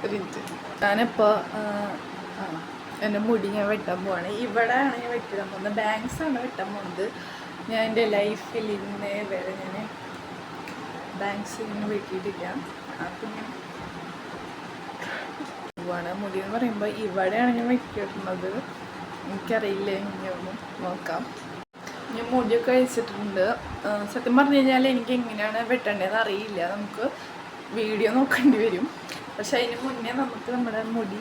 ഒരു മിനിറ്റ്. ഞാനിപ്പോൾ എൻ്റെ മുടി ഞാൻ വെട്ടാൻ പോവാണ്. ഇവിടെയാണ് ഞാൻ വെട്ടാൻ പോകുന്നത്. ബാങ്ക്സാണ് വെട്ടാൻ പോകുന്നത്. ഞാൻ എൻ്റെ ലൈഫിൽ ഇന്നേ വരെ ഞാൻ ബാങ്ക്സ് ഇങ്ങനെ വെട്ടിയിട്ടില്ല. അപ്പം ഞാൻ പോവാണ്. മുടി എന്ന് പറയുമ്പോൾ ഇവിടെയാണ് ഞാൻ വെട്ടിയിടുന്നത്. എനിക്കറിയില്ല, ഇനി ഒന്ന് നോക്കാം. ഞാൻ മുടിയൊക്കെ അഴിച്ചിട്ടുണ്ട്. സത്യം പറഞ്ഞു കഴിഞ്ഞാൽ എനിക്ക് എങ്ങനെയാണ് വെട്ടേണ്ടതെന്ന് അറിയില്ല. നമുക്ക് വീഡിയോ നോക്കേണ്ടി വരും. പക്ഷെ അതിന് മുന്നേ നമുക്ക് നമ്മുടെ മുടി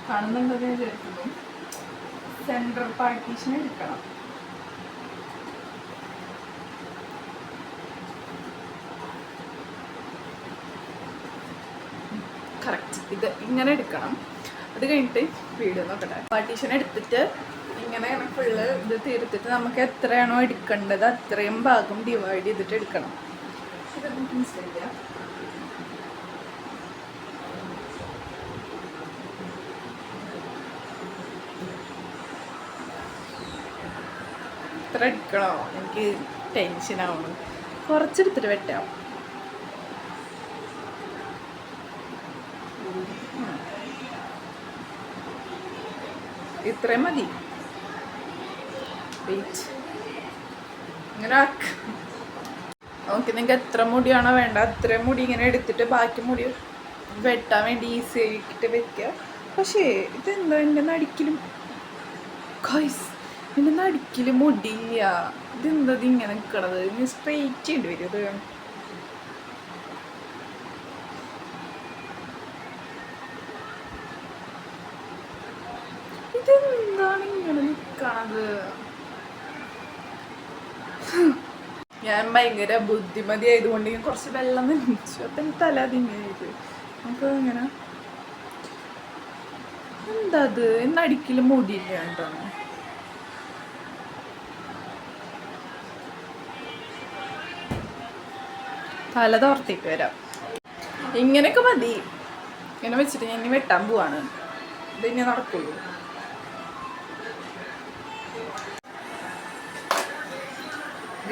കാണുന്നുണ്ടെന്ന് വിചാരിക്കുന്നു. സെൻട്രൽ പാർട്ടീഷൻ എടുക്കണം. കറക്റ്റ് ഇത് ഇങ്ങനെ എടുക്കണം. അത് കഴിഞ്ഞിട്ട് വീഡിയോ നോക്കട്ടെ. പാർട്ടീഷൻ എടുത്തിട്ട് ഇങ്ങനെ ഫുള്ള് ഇത് തീർത്തിട്ട് നമുക്ക് എത്രയാണോ എടുക്കേണ്ടത് അത്രയും ഭാഗം ഡിവൈഡ് ചെയ്തിട്ട് എടുക്കണം. ഇതൊന്നും മനസ്സിലായില്ല. ഇത്ര എടുക്കണോ? എനിക്ക് ടെൻഷനാവണം. കുറച്ചെടുത്തിട്ട് വെട്ടാം. ഇത്രയും മതി. വെയിറ്റ് ഇങ്ങനെ ഓക്കെ. നിങ്ങൾക്ക് എത്ര മുടിയാണോ വേണ്ട അത്രയും മുടി ഇങ്ങനെ എടുത്തിട്ട് ബാക്കി മുടി വെട്ടാൻ വേണ്ടി ഈസി ആയിട്ട് വെക്കുക. പക്ഷേ ഇതെന്താ എൻ്റെ നടുക്കിലും എൻ്റെ നടുക്കിൽ മുടിയില്ല. ഇതെന്തത് ഇങ്ങനെ നിൽക്കണത്? ഇനി സ്ട്രെയിറ്റ് ചെയ്യേണ്ടി വരും. ഇത് ഇതെന്താണ് ഇങ്ങനെ നിൽക്കണത്? ഞാൻ ഭയങ്കര ബുദ്ധിമതി ആയതുകൊണ്ട് ഞാൻ കുറച്ച് വെള്ളം നിന്നിച്ചു. അപ്പം തല അതിങ്ങനെയത് നമുക്ക് ഇങ്ങനെ എന്താ അത് എന്നടിക്കലും മുടിയില്ല കേട്ടോ. തല തോർത്തിട്ട് വരാം. ഇങ്ങനെയൊക്കെ മതി. ഇങ്ങനെ വെച്ചിട്ട് ഞാൻ ഇനി വെട്ടാൻ പോവാണ്. ഇതിനെ നടക്കുള്ളൂ.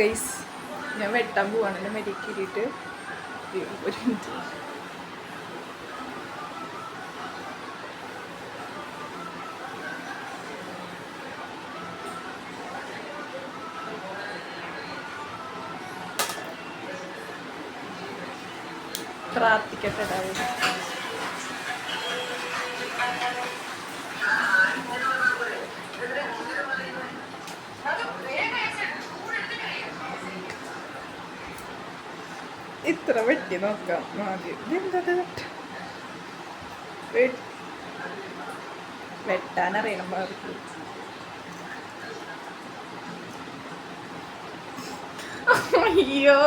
ഗൈസ് ഞാൻ വെട്ടാൻ പോവാണ്. എൻ്റെ മരിക്കിട്ട് ഒരു മിനിറ്റ്. പ്രാർത്ഥിക്കട്ടെ. ഇത്ര വെട്ടി നോക്കാം ആദ്യം. ഇതെന്തത് വെട്ടാനറിയണം അവർക്ക്. അയ്യോ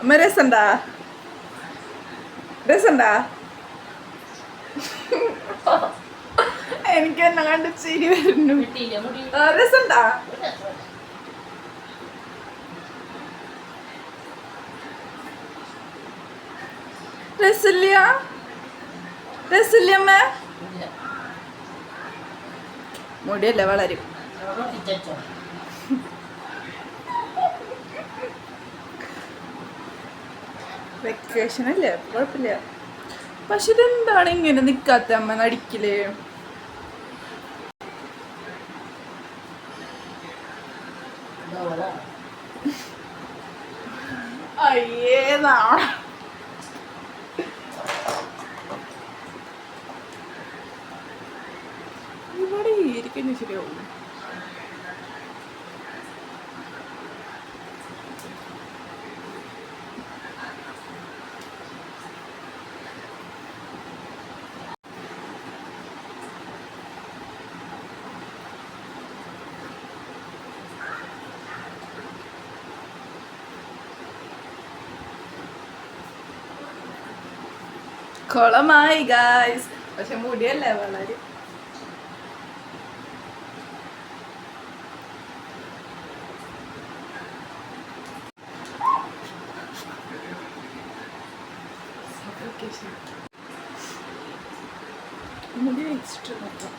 അമ്മ രസണ്ടാ? രസണ്ടാ? എനിക്ക് എന്നെ കണ്ട് ചിരി വരുന്നു. രസണ്ടാ? രസില്ല? രസില്ലമ്മ? മുടിയല്ല വളരും. വെക്കേഷൻ അല്ലേ, കുഴപ്പമില്ല. പക്ഷെ ഇതെന്താണ് ഇങ്ങനെ നിക്കാത്ത അമ്മ നടിക്കല്? അയ്യേ നാളെ ഇവിടെ ഇരിക്കുന്നു. ശരിയാവും. കുളമായി ഗായ്സ്. പക്ഷെ മുടിയല്ലേ വളരെ. മുടി വെച്ചിട്ട് നോക്കാം.